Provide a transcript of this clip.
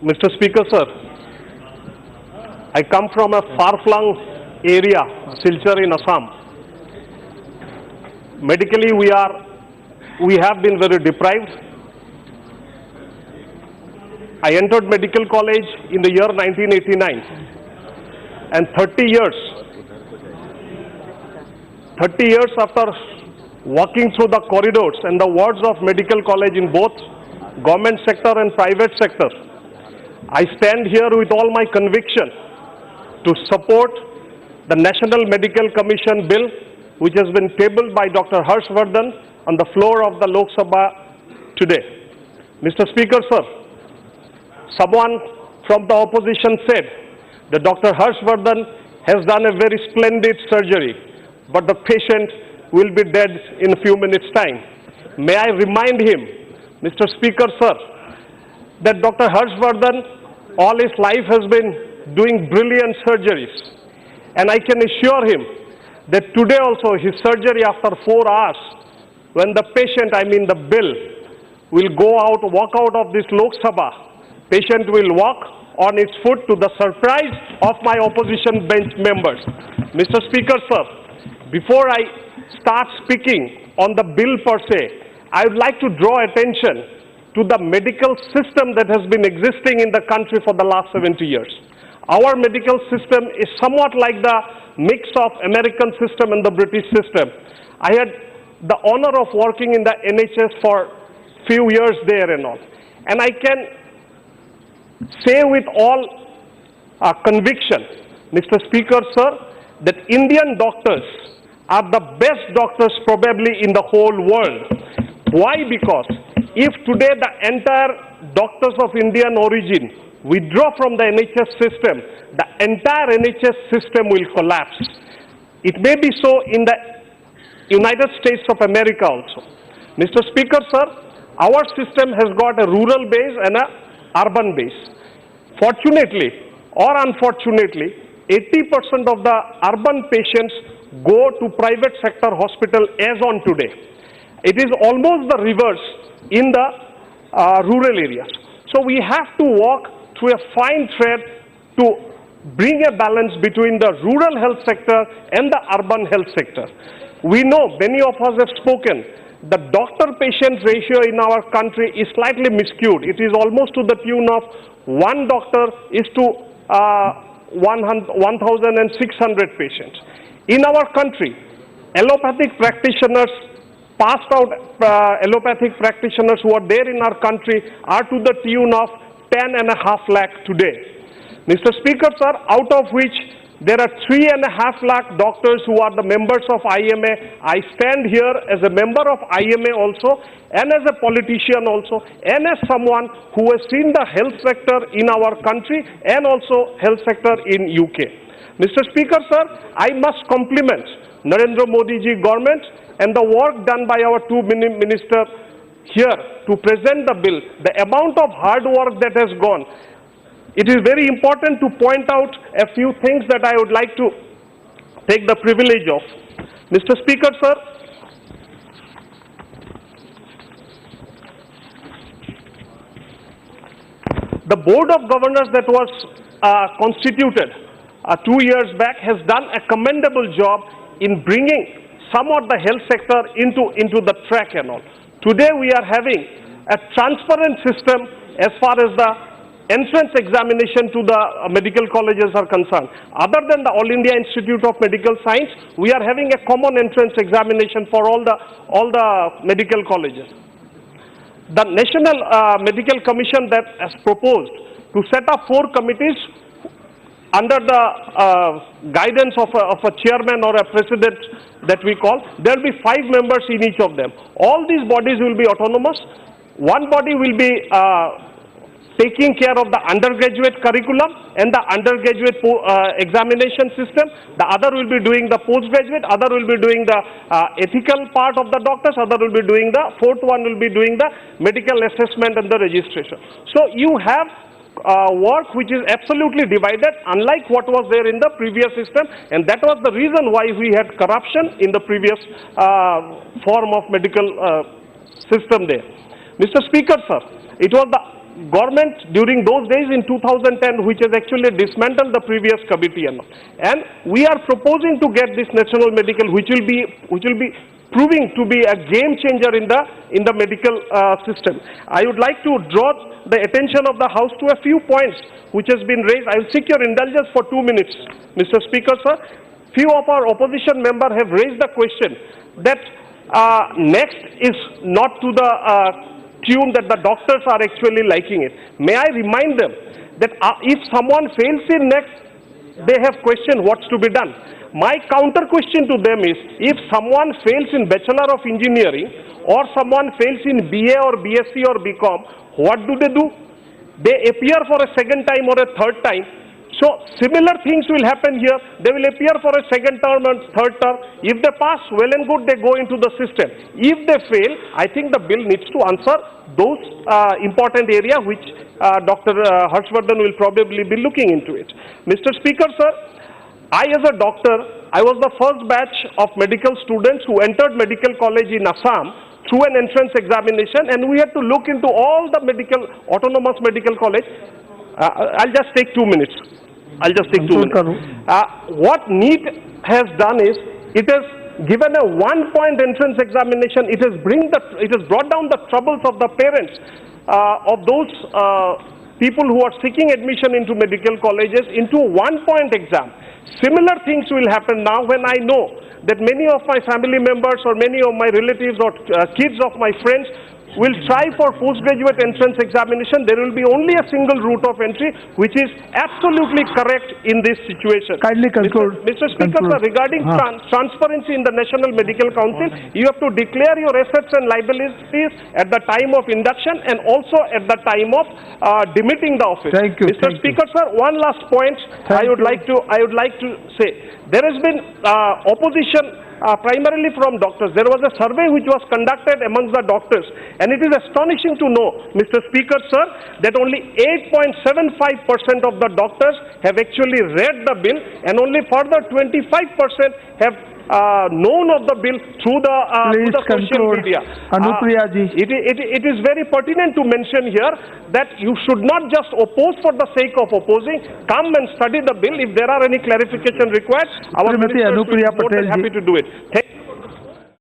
Mr. Speaker, sir, I come from a far-flung area, Silchar in Assam. Medically, we have been very deprived. I entered medical college in the year 1989, and 30 years after walking through the corridors and the wards of medical college in both government sector and private sector, I stand here with all my conviction to support the National Medical Commission bill, which has been tabled by Dr. Harsh Vardhan on the floor of the Lok Sabha today. Mr. Speaker, sir, someone from the opposition said that Dr. Harsh Vardhan has done a very splendid surgery, but the patient will be dead in a few minutes' time. May I remind him, Mr. Speaker, sir, that Dr. Harsh Vardhan all his life has been doing brilliant surgeries. And I can assure him that today also his surgery after 4 hours, when the patient, I mean the bill, will walk out of this Lok Sabha, patient will walk on its foot to the surprise of my opposition bench members. Mr. Speaker, sir, before I start speaking on the bill per se, I would like to draw attention to the medical system that has been existing in the country for the last 70 years. Our medical system is somewhat like the mix of American system and the British system. I had the honor of working in the NHS for few years there and all. And I can say with all conviction, Mr. Speaker, sir, that Indian doctors are the best doctors probably in the whole world. Why? Because if today the entire doctors of Indian origin withdraw from the NHS system, the entire NHS system will collapse. It may be so in the United States of America also. Mr. Speaker, sir, our system has got a rural base and an urban base. Fortunately or unfortunately, 80% of the urban patients go to private sector hospital as on today. It is almost the reverse in the rural areas. So we have to walk through a fine thread to bring a balance between the rural health sector and the urban health sector. We know, many of us have spoken, the doctor-patient ratio in our country is slightly skewed. It is almost to the tune of 1 doctor is to 1,600 patients. In our country, allopathic practitioners, passed out allopathic practitioners who are there in our country are to the tune of 10.5 lakh today. Mr. Speaker, sir, out of which there are 3.5 lakh doctors who are the members of IMA. I stand here as a member of IMA also, and as a politician also, and as someone who has seen the health sector in our country and also health sector in UK. Mr. Speaker, sir, I must compliment Narendra Modi ji government and the work done by our two ministers here to present the bill, the amount of hard work that has gone. It is very important to point out a few things that I would like to take the privilege of. Mr. Speaker, sir, the Board of Governors that was constituted 2 years back has done a commendable job in bringing somewhat the health sector into the track and all. Today we are having a transparent system as far as the entrance examination to the medical colleges are concerned. Other than the All India Institute of Medical Science, we are having a common entrance examination for all the medical colleges. The National Medical Commission that has proposed to set up 4 committees under the guidance of a chairman or a president that we call, there will be 5 members in each of them. All these bodies will be autonomous. One body will be taking care of the undergraduate curriculum and the undergraduate examination system. The other will be doing the postgraduate, other will be doing the ethical part of the doctors, other will be doing the, 4th one will be doing the medical assessment and the registration. So you have work which is absolutely divided, unlike what was there in the previous system, and that was the reason why we had corruption in the previous form of medical system there. Mr. Speaker, sir, it was the government during those days in 2010, which has actually dismantled the previous committee, and we are proposing to get this national medical, which will be proving to be a game changer in the medical system. I would like to draw the attention of the House to a few points which has been raised. I will seek your indulgence for 2 minutes, Mr. Speaker, sir. Few of our opposition members have raised the question that next is not to the tune that the doctors are actually liking it. May I remind them that if someone fails in next, they have questioned what's to be done. My counter question to them is, if someone fails in Bachelor of Engineering or someone fails in BA or BSc or BCom, what do? They appear for a second time or a third time. So similar things will happen here. They will appear for a second term and third term. If they pass, well and good, they go into the system. If they fail, I think the bill needs to answer those important areas which Dr. Harshvardhan will probably be looking into it. Mr. Speaker, sir, I as a doctor, I was the first batch of medical students who entered medical college in Assam through an entrance examination, and we had to look into all the autonomous medical college. I'll just take 2 minutes. What NEET has done is, it has given a 1-point entrance examination. It has brought down the troubles of the parents of those people who are seeking admission into medical colleges into 1-point exam. Similar things will happen now when I know that many of my family members or many of my relatives or kids of my friends will try for postgraduate entrance examination. There will be only a single route of entry, which is absolutely correct in this situation. Kindly conclude. Mr. Speaker, sir, regarding transparency in the National Medical Council, you have to declare your assets and liabilities at the time of induction and also at the time of demitting the office. Thank you. Mr. Speaker, sir, one last point I would like to say. There has been opposition primarily from doctors. There was a survey which was conducted amongst the doctors, and it is astonishing to know, Mr. Speaker, sir, that only 8.75% of the doctors have actually read the bill, and only further 25% have known of the bill through the social media. Anupriya ji. It is very pertinent to mention here that you should not just oppose for the sake of opposing. Come and study the bill. If there are any clarification required, our minister will be more than happy to do it.